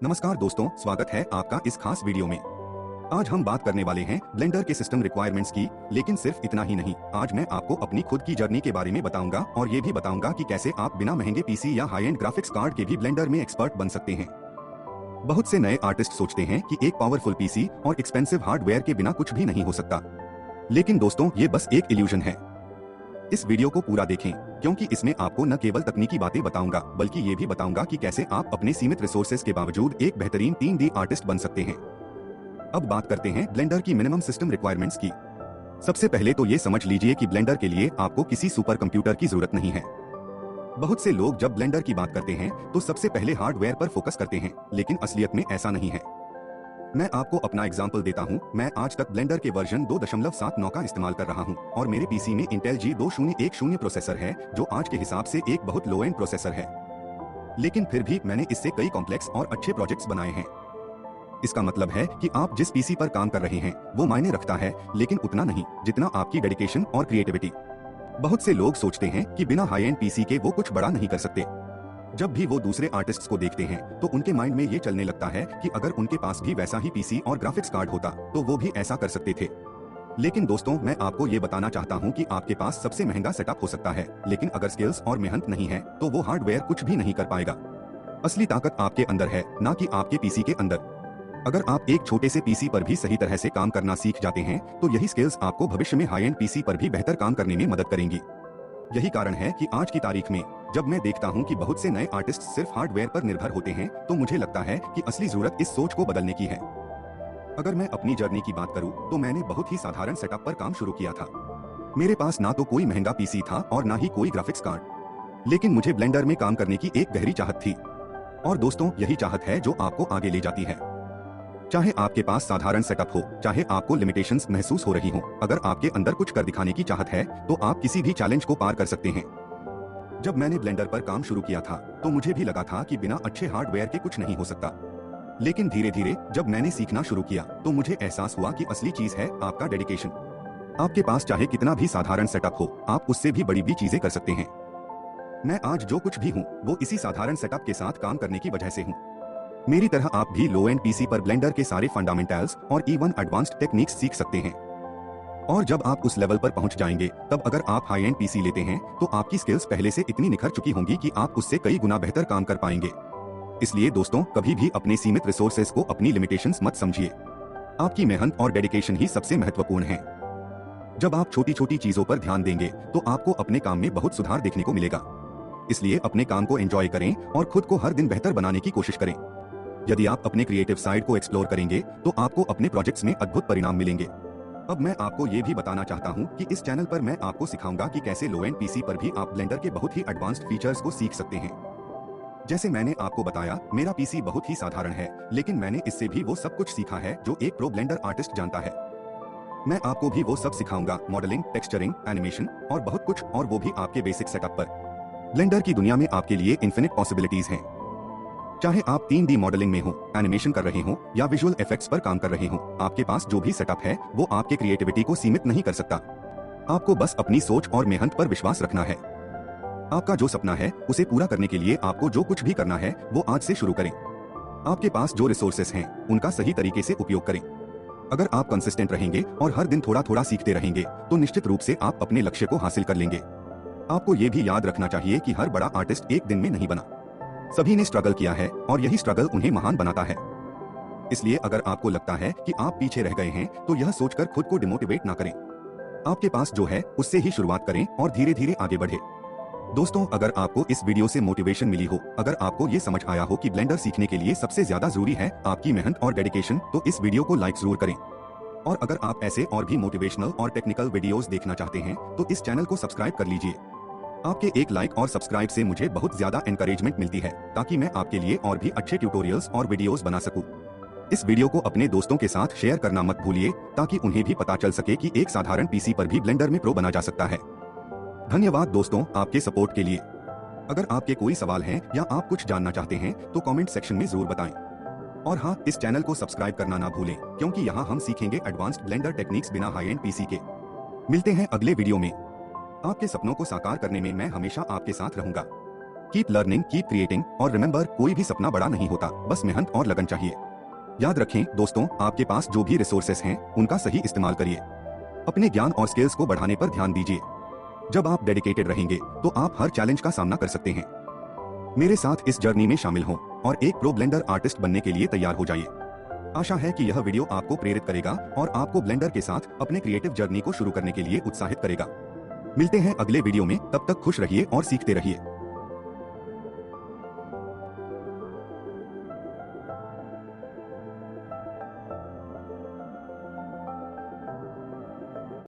नमस्कार दोस्तों, स्वागत है आपका इस खास वीडियो में। आज हम बात करने वाले हैं ब्लेंडर के सिस्टम रिक्वायरमेंट्स की, लेकिन सिर्फ इतना ही नहीं। आज मैं आपको अपनी खुद की जर्नी के बारे में बताऊंगा और ये भी बताऊंगा कि कैसे आप बिना महंगे पीसी या हाई एंड ग्राफिक्स कार्ड के भी ब्लेंडर में एक्सपर्ट बन सकते हैं। बहुत से नए आर्टिस्ट सोचते हैं कि एक पावरफुल पीसी और एक्सपेंसिव हार्डवेयर के बिना कुछ भी नहीं हो सकता, लेकिन दोस्तों ये बस एक इल्यूजन है। इस वीडियो को पूरा देखें, क्योंकि इसमें आपको न केवल तकनीकी बातें बताऊंगा, बल्कि ये भी बताऊंगा कि कैसे आप अपने सीमित रिसोर्सेज के बावजूद एक बेहतरीन 3D आर्टिस्ट बन सकते हैं। अब बात करते हैं ब्लेंडर की मिनिमम सिस्टम रिक्वायरमेंट्स की। सबसे पहले तो ये समझ लीजिए कि ब्लेंडर के लिए आपको किसी सुपर कंप्यूटर की जरूरत नहीं है। बहुत से लोग जब ब्लेंडर की बात करते हैं तो सबसे पहले हार्डवेयर पर फोकस करते हैं, लेकिन असलियत में ऐसा नहीं है। मैं आपको अपना एग्जाम्पल देता हूं। मैं आज तक ब्लेंडर के वर्जन 2.79 का इस्तेमाल कर रहा हूं और मेरे पीसी में इंटेल G2010 प्रोसेसर है, जो आज के हिसाब से एक बहुत लो एंड प्रोसेसर है। लेकिन फिर भी मैंने इससे कई कॉम्प्लेक्स और अच्छे प्रोजेक्ट्स बनाए हैं। इसका मतलब है कि आप जिस पीसी पर काम कर रहे हैं वो मायने रखता है, लेकिन उतना नहीं जितना आपकी डेडिकेशन और क्रिएटिविटी। बहुत से लोग सोचते हैं कि बिना हाई एंड पीसी के वो कुछ बड़ा नहीं कर सकते। जब भी वो दूसरे आर्टिस्ट्स को देखते हैं तो उनके माइंड में ये चलने लगता है कि अगर उनके पास भी वैसा ही पीसी और ग्राफिक्स कार्ड होता तो वो भी ऐसा कर सकते थे। लेकिन दोस्तों, मैं आपको ये बताना चाहता हूँ कि आपके पास सबसे महंगा सेटअप हो सकता है, लेकिन अगर स्किल्स और मेहनत नहीं है तो वो हार्डवेयर कुछ भी नहीं कर पाएगा। असली ताकत आपके अंदर है, ना कि आपके पीसी के अंदर। अगर आप एक छोटे से पीसी पर भी सही तरह से काम करना सीख जाते हैं तो यही स्किल्स आपको भविष्य में हाई एंड पीसी पर भी बेहतर काम करने में मदद करेंगी। यही कारण है कि आज की तारीख में जब मैं देखता हूं कि बहुत से नए आर्टिस्ट सिर्फ हार्डवेयर पर निर्भर होते हैं, तो मुझे लगता है कि असली जरूरत इस सोच को बदलने की है। अगर मैं अपनी जर्नी की बात करूं तो मैंने बहुत ही साधारण सेटअप पर काम शुरू किया था। मेरे पास ना तो कोई महंगा पीसी था और ना ही कोई ग्राफिक्स कार्ड, लेकिन मुझे ब्लेंडर में काम करने की एक गहरी चाहत थी। और दोस्तों, यही चाहत है जो आपको आगे ले जाती है। चाहे आपके पास साधारण सेटअप हो, चाहे आपको लिमिटेशंस महसूस हो रही हो, अगर आपके अंदर कुछ कर दिखाने की चाहत है तो आप किसी भी चैलेंज को पार कर सकते हैं। जब मैंने ब्लेंडर पर काम शुरू किया था तो मुझे भी लगा था कि बिना अच्छे हार्डवेयर के कुछ नहीं हो सकता। लेकिन धीरे धीरे जब मैंने सीखना शुरू किया तो मुझे एहसास हुआ कि असली चीज है आपका डेडिकेशन। आपके पास चाहे कितना भी साधारण सेटअप हो, आप उससे भी बड़ी भी चीजें कर सकते हैं। मैं आज जो कुछ भी हूँ वो इसी साधारण सेटअप के साथ काम करने की वजह से हूँ। मेरी तरह आप भी लो एंड पीसी पर ब्लेंडर के सारे फंडामेंटल्स और इवन एडवांस्ड टेक्निक्स सीख सकते हैं। और जब आप उस लेवल पर पहुंच जाएंगे, तब अगर आप हाई एंड पीसी लेते हैं तो आपकी स्किल्स पहले से इतनी निखर चुकी होंगी कि आप उससे कई गुना बेहतर काम कर पाएंगे। इसलिए दोस्तों, कभी भी अपने सीमित रिसोर्सेज को अपनी लिमिटेशंस मत समझिए। आपकी मेहनत और डेडिकेशन ही सबसे महत्वपूर्ण है। जब आप छोटी छोटी चीजों पर ध्यान देंगे तो आपको अपने काम में बहुत सुधार देखने को मिलेगा। इसलिए अपने काम को एंजॉय करें और खुद को हर दिन बेहतर बनाने की कोशिश करें। यदि आप अपने क्रिएटिव साइड को एक्सप्लोर करेंगे तो आपको अपने प्रोजेक्ट्स में अद्भुत परिणाम मिलेंगे। अब मैं आपको ये भी बताना चाहता हूँ कि इस चैनल पर मैं आपको सिखाऊंगा कि कैसे लो एंड पीसी पर भी आप ब्लेंडर के बहुत ही एडवांस्ड फीचर्स को सीख सकते हैं। जैसे मैंने आपको बताया, मेरा पीसी बहुत ही साधारण है, लेकिन मैंने इससे भी वो सब कुछ सीखा है जो एक प्रो ब्लेंडर आर्टिस्ट जानता है। मैं आपको भी वो सब सिखाऊंगा, मॉडलिंग, टेक्सचरिंग, एनिमेशन और बहुत कुछ, और वो भी आपके बेसिक सेटअप पर। ब्लेंडर की दुनिया में आपके लिए इन्फिनिट पॉसिबिलिटीज हैं। चाहे आप 3D मॉडलिंग में हो, एनिमेशन कर रहे हो या विजुअल इफेक्ट्स पर काम कर रहे हो, आपके पास जो भी सेटअप है वो आपके क्रिएटिविटी को सीमित नहीं कर सकता। आपको बस अपनी सोच और मेहनत पर विश्वास रखना है। आपका जो सपना है उसे पूरा करने के लिए आपको जो कुछ भी करना है वो आज से शुरू करें। आपके पास जो रिसोर्सेस हैं उनका सही तरीके से उपयोग करें। अगर आप कंसिस्टेंट रहेंगे और हर दिन थोड़ा थोड़ा सीखते रहेंगे तो निश्चित रूप से आप अपने लक्ष्य को हासिल कर लेंगे। आपको ये भी याद रखना चाहिए कि हर बड़ा आर्टिस्ट एक दिन में नहीं बना। सभी ने स्ट्रगल किया है और यही स्ट्रगल उन्हें महान बनाता है। इसलिए अगर आपको लगता है कि आप पीछे रह गए हैं तो यह सोचकर खुद को डिमोटिवेट ना करें। आपके पास जो है उससे ही शुरुआत करें और धीरे धीरे आगे बढ़े। दोस्तों, अगर आपको इस वीडियो से मोटिवेशन मिली हो, अगर आपको ये समझ आया हो कि ब्लेंडर सीखने के लिए सबसे ज्यादा जरूरी है आपकी मेहनत और डेडिकेशन, तो इस वीडियो को लाइक जरूर करें। और अगर आप ऐसे और भी मोटिवेशनल और टेक्निकल वीडियोस देखना चाहते हैं तो इस चैनल को सब्सक्राइब कर लीजिए। आपके एक लाइक और सब्सक्राइब से मुझे बहुत ज्यादा एनकरेजमेंट मिलती है, ताकि मैं आपके लिए और भी अच्छे ट्यूटोरियल्स और वीडियोस बना सकूं। इस वीडियो को अपने दोस्तों के साथ शेयर करना मत भूलिए, ताकि उन्हें भी पता चल सके कि एक साधारण पीसी पर भी ब्लेंडर में प्रो बना जा सकता है। धन्यवाद दोस्तों आपके सपोर्ट के लिए। अगर आपके कोई सवाल हैं या आप कुछ जानना चाहते हैं तो कमेंट सेक्शन में जरूर बताएं। और हाँ, इस चैनल को सब्सक्राइब करना ना भूलें, क्योंकि यहाँ हम सीखेंगे एडवांस्ड ब्लेंडर टेक्निक्स बिना हाई एंड पीसी के। मिलते हैं अगले वीडियो में। आपके सपनों को साकार करने में मैं हमेशा आपके साथ रहूंगा। कीप लर्निंग, कीप क्रिएटिंग और रिमेंबर, कोई भी सपना बड़ा नहीं होता, बस मेहनत और लगन चाहिए। याद रखें दोस्तों, आपके पास जो भी रिसोर्सेस हैं उनका सही इस्तेमाल करिए। अपने ज्ञान और स्किल्स को बढ़ाने पर ध्यान दीजिए। जब आप डेडिकेटेड रहेंगे तो आप हर चैलेंज का सामना कर सकते हैं। मेरे साथ इस जर्नी में शामिल हों और एक प्रो ब्लेंडर आर्टिस्ट बनने के लिए तैयार हो जाइए। आशा है कि यह वीडियो आपको प्रेरित करेगा और आपको ब्लेंडर के साथ अपने क्रिएटिव जर्नी को शुरू करने के लिए उत्साहित करेगा। मिलते हैं अगले वीडियो में, तब तक खुश रहिए और सीखते रहिए।